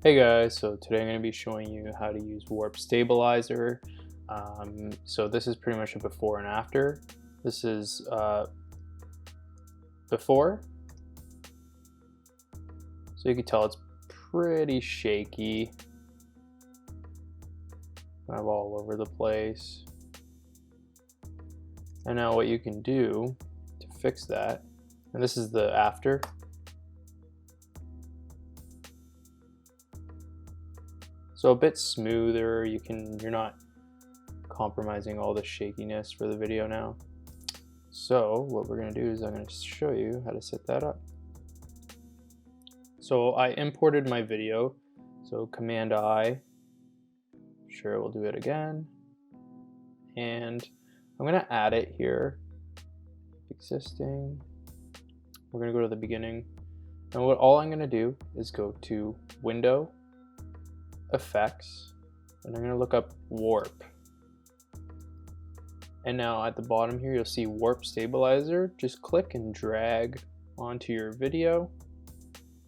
Hey guys, so today I'm going to be showing you how to use warp stabilizer. So this is pretty much a before and after. This is before, so you can tell it's pretty shaky, kind of all over the place. And now what you can do to fix that, and this is the after. So a bit smoother, you're not compromising all the shakiness for the video now. So what we're gonna do is I'm gonna show you how to set that up. So I imported my video, so Command I, sure we'll do it again. And I'm gonna add it here, existing. We're gonna go to the beginning. And all I'm gonna do is go to Window, Effects, and I'm going to look up warp. And now at the bottom here you'll see warp stabilizer. Just click and drag onto your video,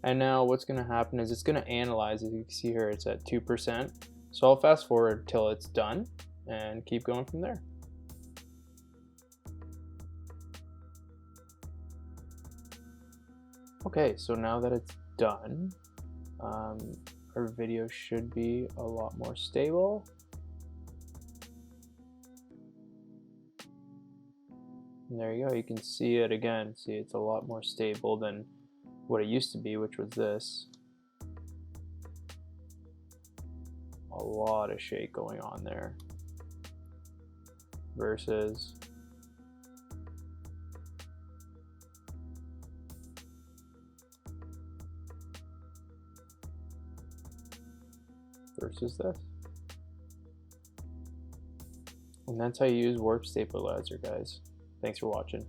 and now what's going to happen is it's going to analyze. As you can see here, it's at 2%, so I'll fast forward till it's done and keep going from there. Okay, so now that it's done, our video should be a lot more stable. And there you go, you can see it again. See, it's a lot more stable than what it used to be, which was this. A lot of shake going on there. Versus this. And that's how you use warp stabilizer, guys. Thanks for watching.